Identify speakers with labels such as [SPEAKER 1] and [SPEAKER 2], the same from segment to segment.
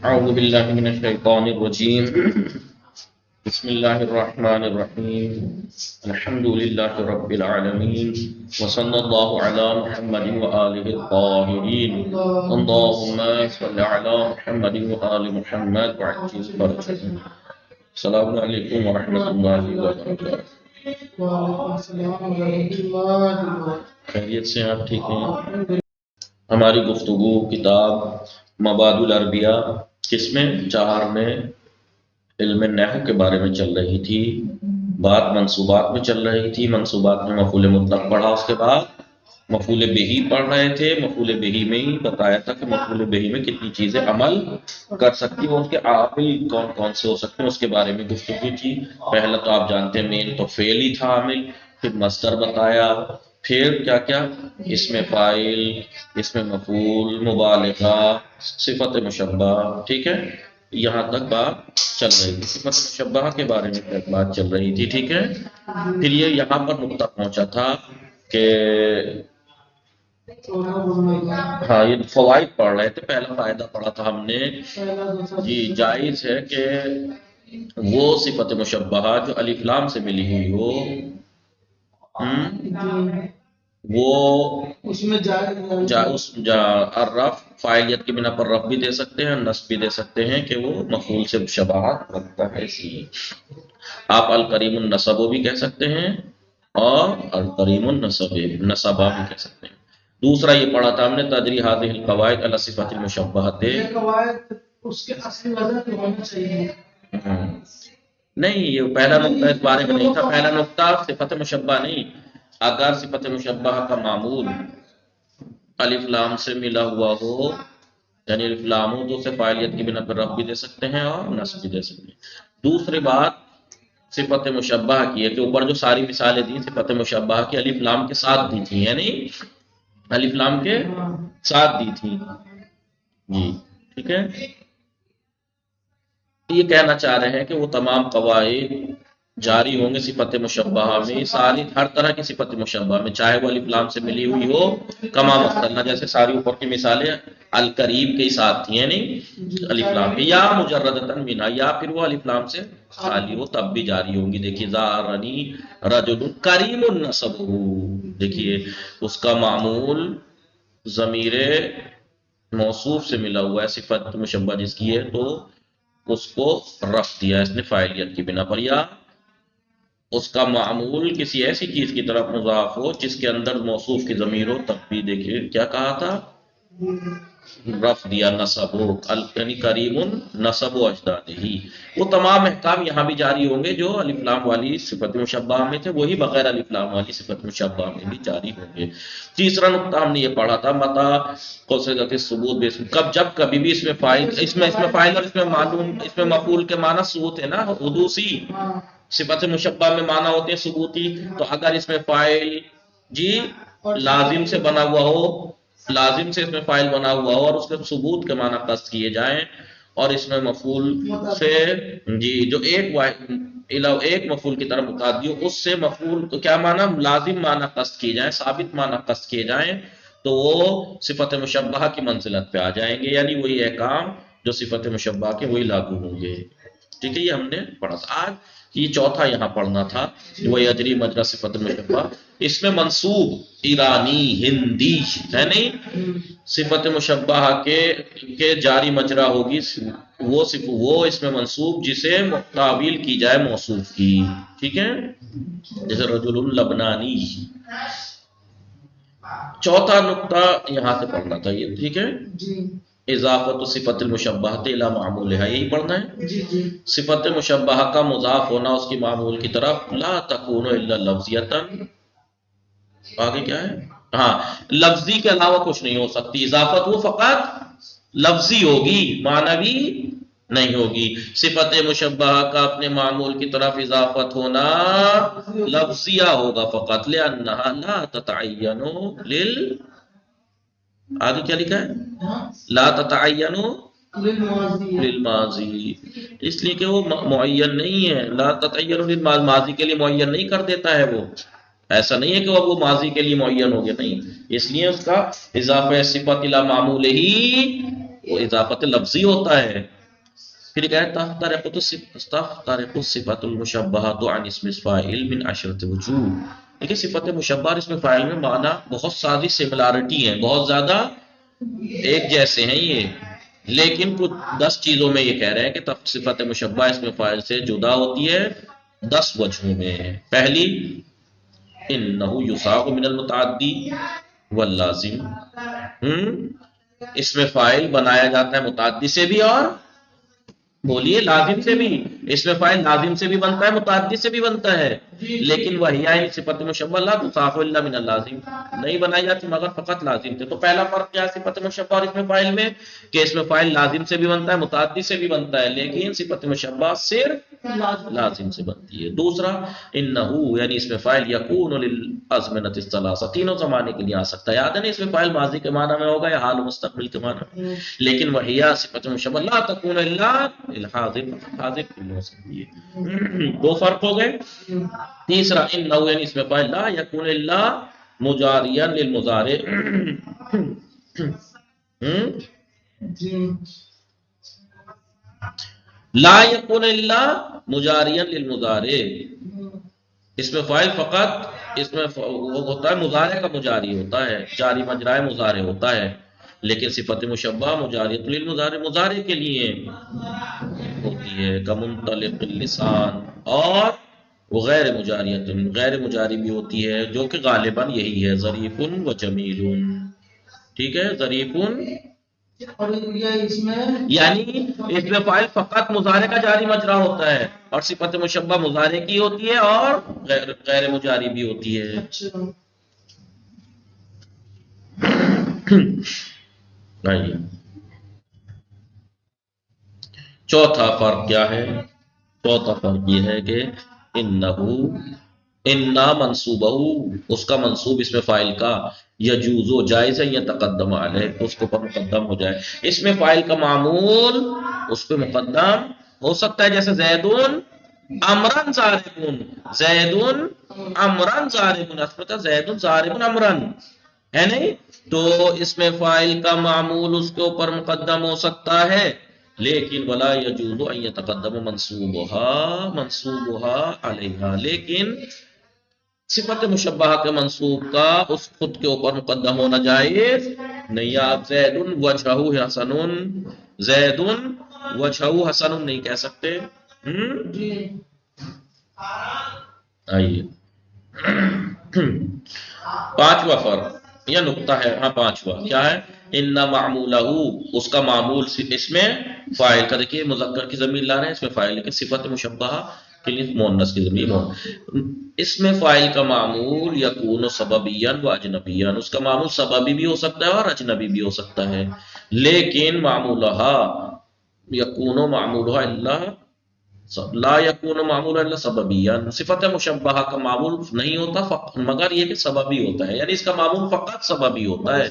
[SPEAKER 1] اعوذ باللہ من الشیطان الرجیم بسم اللہ الرحمن الرحیم الحمد للہ رب العالمین وصلی اللہ علی محمد وآلہ الطاہرین اللہم صلی علی محمد وآل محمد وعجل فرجهم۔ السلام علیکم ورحمۃ اللہ وبرکاتہ۔
[SPEAKER 2] وعلیکم السلام ورحمۃ اللہ وبرکاتہ۔
[SPEAKER 1] خیریت سے آپ ٹھیک ہیں؟ ہماری گفتگو کتاب مبادئ العربیہ قسم 4 میں علم نحو کے بارے میں چل رہی تھی۔ بات منصوبات میں چل رہی تھی۔ منصوبات میں مفعول مطلق پڑھا، اس کے بعد مفعول بہی پڑھ رہے تھے۔ مفعول بہی میں ہی بتایا تھا کہ مفعول بہی میں کتنی چیزیں عمل کر سکتی ہیں، ان کے عامل کون کون سے ہو سکتے ہیں، اس کے بارے میں گفتگو تھی۔ پہلا تو آپ جانتے ہیں مین تو فعل ہی تھا عامل، پھر مصدر بتایا، پھر کیا کیا اسم فاعل، اسم مفعول، مبالغہ، صفت مشبہ، ٹھیک ہے، یہاں تک بات چل رہی تھی۔ صفت مشبہ کے بارے میں بات چل رہی تھی، ٹھیک ہے۔ پھر یہ یہاں پر نقطہ پہنچا تھا کہ ہاں یہ فوائد پڑھ رہے تھے۔ پہلا فائدہ پڑھا تھا ہم نے، جی جائز ہے کہ وہ صفت مشبہ جو الف لام سے ملی ہوئی ہو، وہ
[SPEAKER 2] اس میں
[SPEAKER 1] الرف فاعلیت کی بنا پر رف بھی دے سکتے ہیں، نصب بھی دے سکتے ہیں کہ وہ مفعول سے شباہت رکھتا ہے۔ آپ الکریم النصب بھی کہہ سکتے ہیں اور الکریم النصبہ بھی کہہ سکتے ہیں۔ دوسرا یہ پڑھا تھا ہم نے تجری هذه القواعد على صفات المشبہۃ،
[SPEAKER 2] یہ قواعد اس کے اصل وزن پہ ہونا چاہیے۔
[SPEAKER 1] نہیں، یہ پہلا نقطہ اس بارے میں نہیں تھا۔ پہلا نقطہ صفت مشبہ نہیں، اگر صفت مشبہ کا معمول الف لام سے ملا ہوا ہو، یعنی الف لام ہو تو اسے فاعلیت کی بنا پر رف بھی دے سکتے ہیں اور نصب بھی دے سکتے ہیں۔ دوسری بات صفت مشبہ کی ہے کہ اوپر جو ساری مثالیں دی صفت مشبہ کی الف لام کے ساتھ دی تھی، یعنی الف لام کے ساتھ دی تھی، جی ٹھیک ہے۔ یہ کہنا چاہ رہے ہیں کہ وہ تمام قواعد جاری ہوں گے صفت مشبہ میں، ساری ہر طرح کی صفت مشبہ میں، چاہے وہ الف لام سے ملی ہوئی ہو کما مثلا، جیسے ساری اوپر کی مثالیں القریب کے ساتھ تھیں، یعنی الف لام کے، یا مجردتاً بنا، یا پھر وہ الف لام سے خالی ہو تب بھی جاری ہوں گی۔ دیکھیے زارنی رجل کریم النصب، دیکھیے اس کا معمول ضمیر موصوف سے ملا ہوا ہے، صفت مشبہ جس کی ہے تو اس کو رف دیا اس نے فاعلیت کی بنا پر، یا اس کا معمول کسی ایسی چیز کی طرف مضاف ہو جس کے اندر موصوف کی ضمیر ہو تب بھی دیکھیے کیا کہا تھا، رف دیا، نصب ہو، یعنی کریم نصب و اجدادہ ہی۔ وہ تمام احکام یہاں بھی جاری ہوں گے جو الف لام والی صفت مشبہ میں تھے، وہی بغیر الف لام والی صفت مشبہ میں بھی جاری ہوں گے۔ تیسرا نقطہ ہم نے یہ پڑھا تھا متا قصدت الثبوت باسم، کب جب کبھی بھی اس میں فاعل اور اس میں معلوم، اس میں مفعول کے معنی ثبوت ہے نا، حدوثی صفت مشبہ میں معنی ہوتے ہیں ثبوتی، تو اگر اس میں فاعل جی لازم سے بنا ہوا ہو، لازم سے اس میں فاعل بنا ہوا ہو اور اس کے ثبوت کے معنی قصد کیے جائیں، اور اس میں مفعول سے جی جو ایک مفعول کی طرف متعدی ہو، اس سے مفعول کو کیا معنی لازم معنی قصد کیے جائیں، ثابت معنی قصد کیے جائیں، تو وہ صفت مشبہ کی منزلت پہ آ جائیں گے، یعنی وہی احکام جو صفت مشبہ کے وہی لاگو ہوں گے، ٹھیک ہے۔ یہ ہم نے پڑھا تھا۔ آج یہ چوتھا یہاں پڑھنا تھا، وہ یجری مجرا صفت مشبہ، اس میں منصوب ایرانی ہندی ہے نہیں، صفت مشبہ کے جاری مجرا ہوگی وہ اس میں منصوب جسے تعویل کی جائے موصوف کی، ٹھیک ہے، جیسے رجل لبنانی۔ چوتھا نقطہ یہاں سے پڑھنا تھا یہ، ٹھیک ہے۔ اضافت صفت المشبہ الی معمولها، یہی پڑھنا ہے۔ صفت مشبہ کا مضاف ہونا اس کی معمول کی طرف، لا تکون الا لفظیتا، آگے کیا ہے، ہاں لفظی کے علاوہ کچھ نہیں ہو سکتی، اضافت وہ فقط لفظی ہوگی، معنوی نہیں ہوگی۔ صفت مشبہ کا اپنے معمول کی طرف اضافت ہونا لفظیہ ہوگا فقط، لأنها لا تتعین آگے کیا لکھا ہے، لا تتعین للماضی، اس لیے کہ وہ معین نہیں ہے، لا تتعین للماضی، ماضی کے لیے معین نہیں کر دیتا ہے، وہ ایسا نہیں ہے کہ وہ ماضی کے لیے معین ہو گیا، نہیں، اس لیے اس کا اضافہ صفت الی معمول ہی وہ اضافت لفظی ہوتا ہے. پھر کہا ہے تختلف الصفات المشبہۃ عن اسم الفاعل من عشرۃ وجوہ. دیکھیں صفت مشبہ اور اسم فاعل میں معنی بہت ساری سملارٹی ہیں، بہت زیادہ ایک جیسے ہیں یہ، لیکن کچھ 10 چیزوں میں یہ کہہ رہے ہیں کہ صفت مشبہ اسم فاعل سے جدا ہوتی ہے 10 وجہوں میں. پہلی انہ یصاغ من المتعدی واللازم، اسم فاعل بنایا جاتا ہے متعدی سے بھی اور بولیے لازم سے بھی. اسم فاعل لازم سے بھی بنتا ہے متعدی سے بھی بنتا ہے، لیکن وہی صفت مشبہ لا تصاغ الا من اللازم، نہیں بنائی جاتی مگر فقط لازم سے. تو پہلا فرق کیا ہے صفت مشبہ اور اسم فاعل میں کہ اسم فاعل لازم سے بھی بنتا ہے متعدی سے بھی بنتا ہے، لیکن صفت مشبہ صرف لازم سے بنتی ہے. دوسرا انہو یعنی اسم فاعل یکون للازمنۃ الثلاثہ، تینوں زمانے کے لیے آ سکتا ہے. یاد ہے نا اسم فاعل ماضی کے معنی میں ہوگا یا حال و مستقبل کے معنی میں، لیکن وہی صفت مشبہ لا تکون الا الحاضر، حاضر کے لیے ہو سکتی ہے. دو فرق ہو گئے. تیسرا انہو یعنی اسم فاعل لا یکون الا مجاریا للمضارع، لا یکون الا مجاریا للمضارع. اس میں فاعل فقط اس میں وہ ہوتا ہے مضارع کا مجاری ہوتا ہے، جاری مجرائے مضارع ہوتا ہے، لیکن صفت مشبہ مجاریۃ للمضارع مضارع کے لیے ہوتی ہے. کمنطلق اللسان، اور وہ غیر مجاریۃ، غیر مجاری بھی ہوتی ہے جو کہ غالباً یہی ہے ظریف و جمیل. ٹھیک ہے، ظریف
[SPEAKER 2] اور یہ اس میں
[SPEAKER 1] یعنی اس میں فاعل فقط مضارع کا جاری مجرا ہوتا ہے اور صفت مشبہ مضارع کی ہوتی ہے اور غیر مجاری بھی ہوتی ہے. آئیے چوتھا فرق کیا ہے؟ چوتھا فرق یہ ہے کہ انہو انا منصوبہ، اس کا منصوب اس میں فاعل کا یجوز و جائز ہے یتقدم علیہ، اس کے اوپر مقدم ہو جائے. اس میں فاعل کا معمول اس پہ مقدم ہو سکتا ہے، جیسے زیدون امرن ضاربون، زیدون امرن ضاربون، اصل زیدون ضاربون امرن ہے نہیں، تو اس میں فاعل کا معمول اس کے اوپر مقدم ہو سکتا ہے، لیکن ولا یجوز ان یتقدم منصوبها علیہا، لیکن صفت مشبہ کے منصوب کا اس خود کے اوپر مقدم ہونا جائز نہیں. آپ زیدن وجہہ حسن، زیدن وجہہ حسن نہیں کہہ سکتے. آئیے پانچواں فرق یا نقطہ ہے، ہاں پانچواں کیا ہے؟ ان معمولہ، اس کا معمول اس میں فاعل کا، دیکھیے مذکر کی ضمیر لا رہے ہیں اس میں فاعل، لیکن صفت مشبہ کے لیے مؤنث کی ضمیر. اس میں فاعل کا معمول یکون سببیاً و اجنبیاً، اس کا معمول سببی بھی ہو سکتا ہے اور اجنبی بھی ہو سکتا ہے، لیکن معمولہا یکون معمولہا اللہ لا یکون معمول الا سببیاً، صفت مشبہ کا معمول نہیں ہوتا مگر یہ کہ سببی ہوتا ہے، یعنی اس کا معمول فقط سببی ہوتا ہے،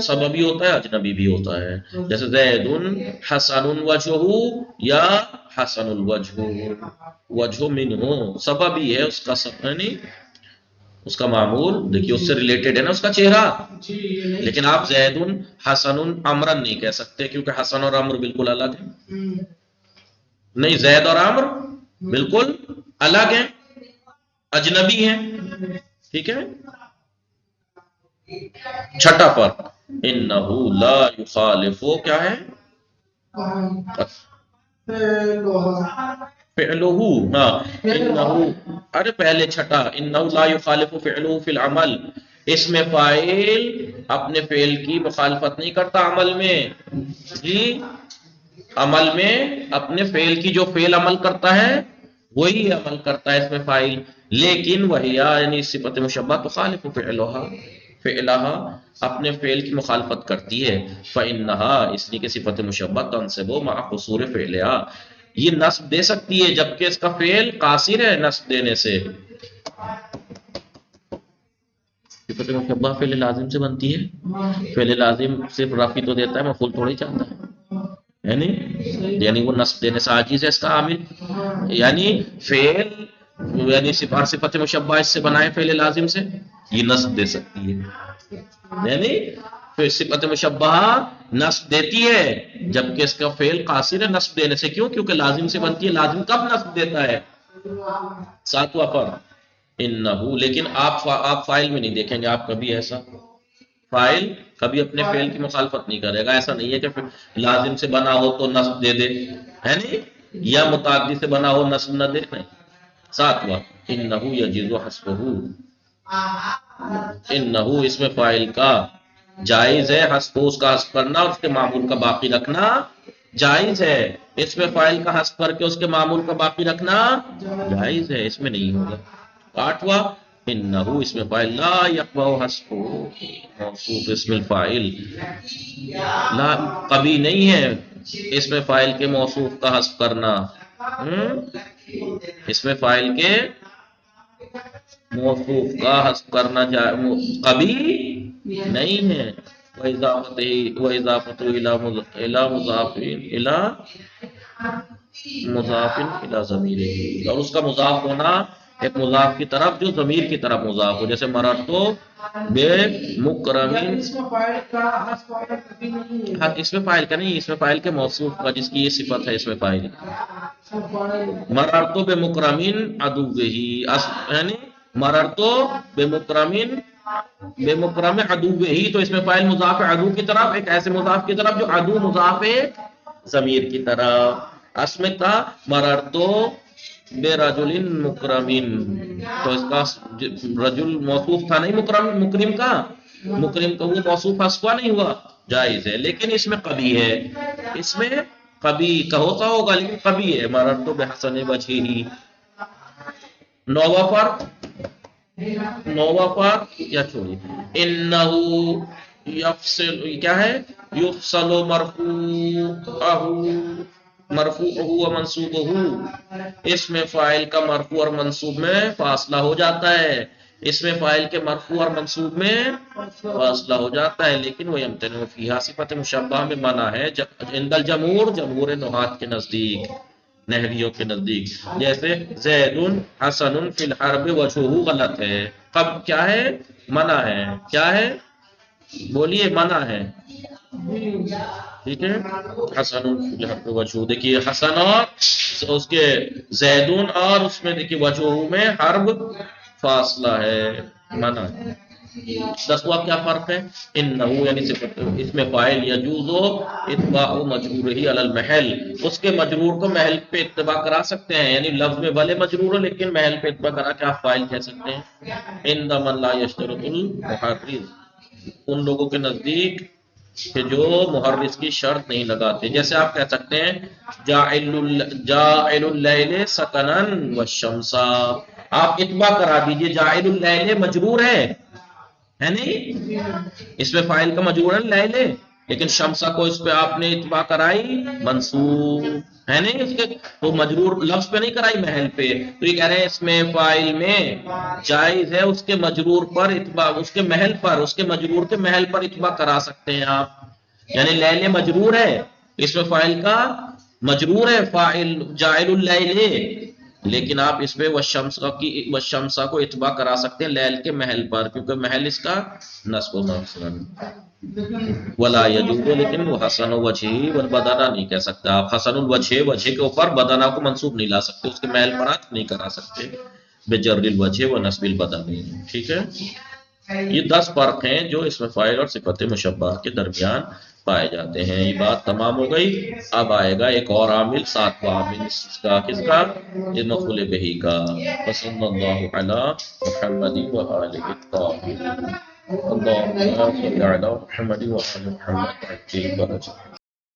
[SPEAKER 1] سببی ہوتا ہے اجنبی بھی ہوتا ہے. جیسے زید حسن وجہہ یا حسن الوجہ، وجہ منہ سببی ہے، اس کا یعنی اس کا معمول دیکھیے اس سے ریلیٹڈ ہے نا اس کا چہرہ، لیکن آپ زید حسن امرن نہیں کہہ سکتے کیونکہ حسن اور امر بالکل الگ ہیں. نہیں، زید اور عمر بالکل الگ ہیں، اجنبی ہیں. ٹھیک ہے. چھٹا فرق انہو لا یخالف، کیا ہے؟ فعلہ، ہاں انہو، ارے پہلے چھٹا انہو لا یخالف فعلہ فی العمل، اس میں فاعل اپنے فعل کی مخالفت نہیں کرتا عمل میں. جی عمل میں اپنے فعل کی، جو فعل عمل کرتا ہے وہی عمل کرتا ہے اس میں فاعل، لیکن وہی یعنی صفت مشبہ تخالف فعلہا اپنے فعل کی مخالفت کرتی ہے. فإنہا، اس لیے کہ صفت مشبہ تنصب مع قصور فعلہا، یہ نصب دے سکتی ہے جبکہ اس کا فعل قاصر ہے نصب دینے سے. صفت مشبہ فعل لازم سے بنتی ہے، فعل لازم صرف رفع تو دیتا ہے، مفعول تھوڑی چاہتا ہے، یعنی وہ نصب دینے سے عاجز ہے اس کا عامل، یعنی فعل یعنی صفت مشبہ اس سے بنائے فعل لازم سے، یہ نصب دے سکتی ہے. یعنی صفت مشبہ نصب دیتی ہے جبکہ اس کا فعل قاصر ہے نصب دینے سے. کیوں؟ کیونکہ لازم سے بنتی ہے. لازم کب نصب دیتا ہے؟ ساتواں فرق انہو. لیکن آپ فاعل میں نہیں دیکھیں گے آپ کبھی ایسا. فاعل کبھی اپنے فعل کی مخالفت نہیں کرے گا. ایسا نہیں ہے کہ لازم سے بنا ہو تو نصب دے دے، ہے نہیں، یا متعدی سے بنا ہو نصب نہ دے. نہیں. ساتواں انہو یجوز حذفہ. انہو اس میں فاعل کا جائز ہے حذف، اس کا حذف کرنا اور اس کے معمول کا باقی رکھنا جائز ہے. اس میں فاعل کا حذف کر کے اس کے معمول کا باقی رکھنا جائز ہے، اس میں نہیں ہوگا. آٹھواں انہو اس میں فاعل لا یقبح حذف موصوف اسم الفاعل. لا کبھی نہیں ہے اس میں فاعل کے موصوف کا حذف کرنا. اس میں فاعل کے موصوف کا حذف کرنا کبھی نہیں ہے. وَإِضَافَتُ إِلَى مُضَافٍ إِلَى ضَمِيرِهِ. اور اس کا مضاف ہونا ایک مضاف کی طرف جو ضمیر کی طرف مضاف ہو. جیسے مررتو بے مکرمین.
[SPEAKER 2] اس میں فاعل کا حذف فاعل کبھی نہیں ہے.
[SPEAKER 1] ہاں اس میں فاعل کا نہیں، اس میں فاعل کے موصوف کا جس کی یہ صفت ہے اس میں فاعل. مررتو بے مکرمین عدوہ، یعنی مررتو بے مکرمین بے مکرم عدوہ ہی، تو اس میں فاعل مضاف عدو کی طرف، ایک ایسے مضاف کی طرف جو عدو مضاف ضمیر کی طرف. اس میں تھا مررتو بے رجل مکرمین، تو اس کا رجل موصوف تھا نہیں مکرم کا. مکرم کا وہ موصوف حذف ہوا نہیں ہوا، جائز ہے. لیکن اس میں کبھی ہے، اس میں کبھی کا ہوتا ہوگا لیکن کبھی ہے. مررتو بحسن وجہہ. نوواں فرق یا چھوڑی انہو یفصل. کیا ہے؟ یفصل مرفوعہ و منصوبہ. اس میں فاعل کا مرفوع اور منصوب میں فاصلہ ہو جاتا ہے. اس میں فاعل کے مرفوع اور منصوب میں فاصلہ ہو جاتا ہے. لیکن وہ یمتنع فیہا صفت مشبہ میں منع ہے عند الجمہور، جمہور نحات کے نزدیک، نحویوں کے نزدیک. جیسے زید حسن فی الحرب وجہہ غلط ہے. کب کیا ہے؟ منع ہے. کیا ہے؟ بولیے منع ہے. ٹھیک ہے. حسن فی الحرب وجہہ، دیکھیے حسن اور اس کے زیدون اور اس میں دیکھیے وجہہ میں حرب فاصلہ ہے، منع ہے. 10واں کیا فرق ہے؟ انہو یعنی صفت اس میں فاعل یجوز اتباع مجرورہ علی المحل. اس کے مجرور کو محل پہ اتباع کرا سکتے ہیں، یعنی لفظ میں بھلے مجرور ہو لیکن محل پہ اتباع کرا کے آپ فاعل کہہ سکتے ہیں. عند من لا یشترط المحرز، ان لوگوں کے نزدیک کہ جو محرز کی شرط نہیں لگاتے. جیسے آپ کہہ سکتے ہیں جاعل اللیل سکنا والشمس. آپ اتباع کرا دیجئے جاعل اللیل مجرور ہے نہیں، اس میں فاعل کا مجرور ہے لیل، لیکن شمسہ کو اس پہ آپ نے اتباع کرائی منصوب ہے نہیں، اس کے تو مجرور لفظ پہ نہیں کرائی محل پہ. تو یہ کہہ رہے ہیں اس میں فاعل میں جائز ہے اس کے مجرور پر اتباع، اس کے محل پر، اس کے مجرور کے محل پر اتباع کرا سکتے ہیں آپ. یعنی لیل مجرور ہے، اس میں فاعل کا مجرور ہے فاعل جاعل اللیل، لیکن آپ اس پہ والشمسہ کو اتباع کرا سکتے ہیں لیل کے محل پر، کیونکہ محل اس کا نصب و منصوب. ولا یجوز، لیکن وہ حسن وجہ والبدنہ نہیں کہہ سکتا آپ. حسن الوجہ، وجہ کے اوپر بدنہ کو منصوب نہیں لا سکتے، اس کے محل پر آپ نہیں کرا سکتے بجر الوجہ و نصب البدن. ٹھیک ہے. یہ 10 فرق ہیں جو اس میں فاعل اور صفت مشبہ کے درمیان پائے جاتے ہیں. یہ بات تمام ہو گئی. اب آئے گا ایک اور عامل، 7واں عامل اس کا، کس کا؟ یہ مفعول بہ کا. وصلی اللہ علی محمد و آلہ الطاہرین. اللہم صل علی محمد و آل محمد.